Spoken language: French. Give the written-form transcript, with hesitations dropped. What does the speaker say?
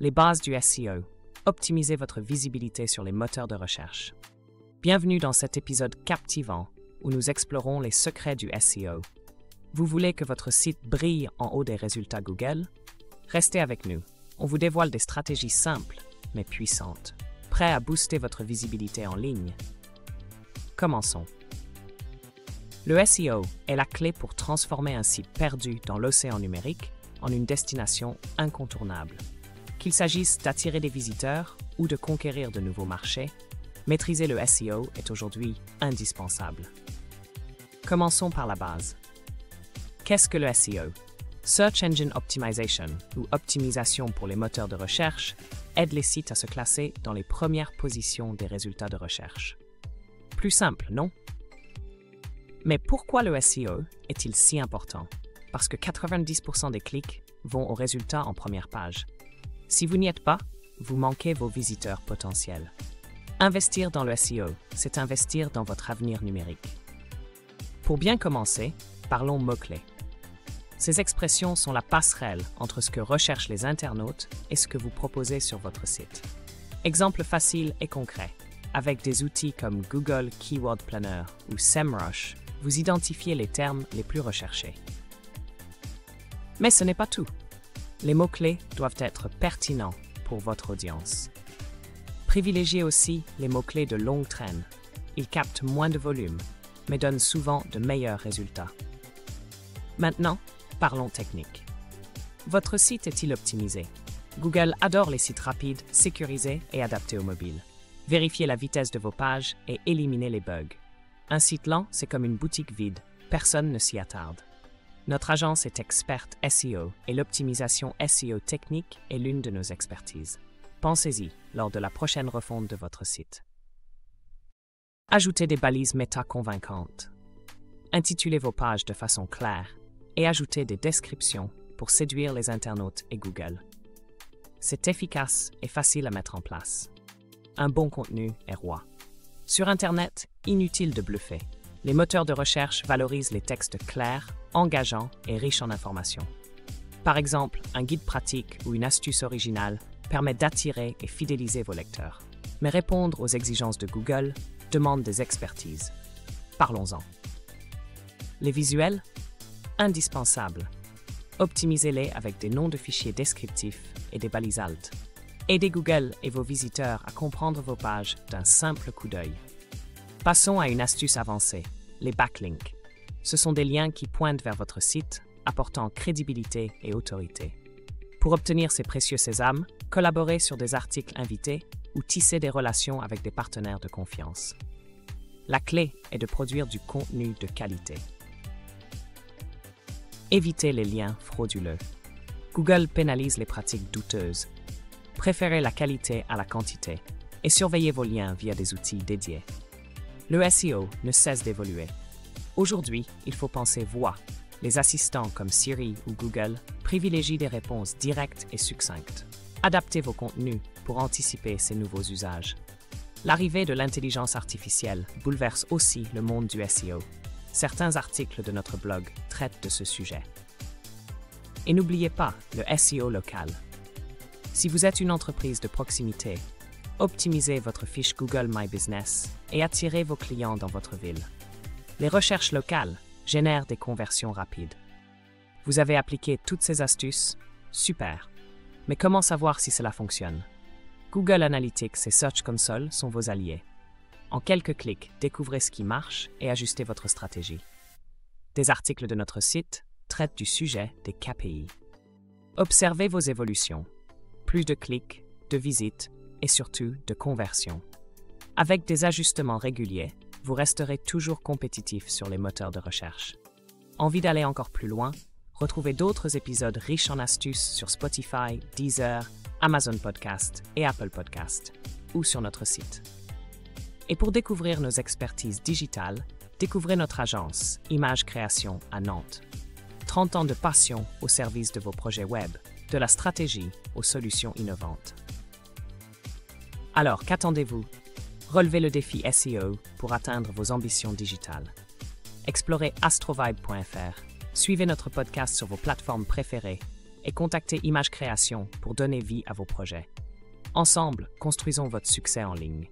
Les bases du SEO. Optimisez votre visibilité sur les moteurs de recherche. Bienvenue dans cet épisode captivant où nous explorons les secrets du SEO. Vous voulez que votre site brille en haut des résultats Google? Restez avec nous. On vous dévoile des stratégies simples mais puissantes, prêts à booster votre visibilité en ligne. Commençons. Le SEO est la clé pour transformer un site perdu dans l'océan numérique en une destination incontournable. Qu'il s'agisse d'attirer des visiteurs ou de conquérir de nouveaux marchés, maîtriser le SEO est aujourd'hui indispensable. Commençons par la base. Qu'est-ce que le SEO? Search Engine Optimization, ou optimisation pour les moteurs de recherche, aide les sites à se classer dans les premières positions des résultats de recherche. Plus simple, non? Mais pourquoi le SEO est-il si important? Parce que 90% des clics vont aux résultats en première page. Si vous n'y êtes pas, vous manquez vos visiteurs potentiels. Investir dans le SEO, c'est investir dans votre avenir numérique. Pour bien commencer, parlons mots-clés. Ces expressions sont la passerelle entre ce que recherchent les internautes et ce que vous proposez sur votre site. Exemple facile et concret. Avec des outils comme Google Keyword Planner ou SEMrush, vous identifiez les termes les plus recherchés. Mais ce n'est pas tout. Les mots-clés doivent être pertinents pour votre audience. Privilégiez aussi les mots-clés de longue traîne. Ils captent moins de volume, mais donnent souvent de meilleurs résultats. Maintenant, parlons technique. Votre site est-il optimisé? Google adore les sites rapides, sécurisés et adaptés au mobile. Vérifiez la vitesse de vos pages et éliminez les bugs. Un site lent, c'est comme une boutique vide. Personne ne s'y attarde. Notre agence est experte SEO et l'optimisation SEO technique est l'une de nos expertises. Pensez-y lors de la prochaine refonte de votre site. Ajoutez des balises méta convaincantes. Intitulez vos pages de façon claire et ajoutez des descriptions pour séduire les internautes et Google. C'est efficace et facile à mettre en place. Un bon contenu est roi. Sur Internet, inutile de bluffer. Les moteurs de recherche valorisent les textes clairs, engageants et riches en informations. Par exemple, un guide pratique ou une astuce originale permet d'attirer et fidéliser vos lecteurs. Mais répondre aux exigences de Google demande des expertises. Parlons-en. Les visuels? Indispensables. Optimisez-les avec des noms de fichiers descriptifs et des balises alt. Aidez Google et vos visiteurs à comprendre vos pages d'un simple coup d'œil. Passons à une astuce avancée, les backlinks. Ce sont des liens qui pointent vers votre site, apportant crédibilité et autorité. Pour obtenir ces précieux sésames, collaborez sur des articles invités ou tissez des relations avec des partenaires de confiance. La clé est de produire du contenu de qualité. Évitez les liens frauduleux. Google pénalise les pratiques douteuses. Préférez la qualité à la quantité et surveillez vos liens via des outils dédiés. Le SEO ne cesse d'évoluer. Aujourd'hui, il faut penser voix. Les assistants comme Siri ou Google privilégient des réponses directes et succinctes. Adaptez vos contenus pour anticiper ces nouveaux usages. L'arrivée de l'intelligence artificielle bouleverse aussi le monde du SEO. Certains articles de notre blog traitent de ce sujet. Et n'oubliez pas le SEO local. Si vous êtes une entreprise de proximité, optimisez votre fiche Google My Business et attirez vos clients dans votre ville. Les recherches locales génèrent des conversions rapides. Vous avez appliqué toutes ces astuces? Super! Mais comment savoir si cela fonctionne? Google Analytics et Search Console sont vos alliés. En quelques clics, découvrez ce qui marche et ajustez votre stratégie. Des articles de notre site traitent du sujet des KPI. Observez vos évolutions. Plus de clics, de visites et surtout de conversions. Avec des ajustements réguliers, vous resterez toujours compétitif sur les moteurs de recherche. Envie d'aller encore plus loin? Retrouvez d'autres épisodes riches en astuces sur Spotify, Deezer, Amazon Podcast et Apple Podcast, ou sur notre site. Et pour découvrir nos expertises digitales, découvrez notre agence Image Création à Nantes. 30 ans de passion au service de vos projets web, de la stratégie aux solutions innovantes. Alors, qu'attendez-vous? Relevez le défi SEO pour atteindre vos ambitions digitales. Explorez astrovibe.fr, suivez notre podcast sur vos plateformes préférées et contactez Image Création pour donner vie à vos projets. Ensemble, construisons votre succès en ligne.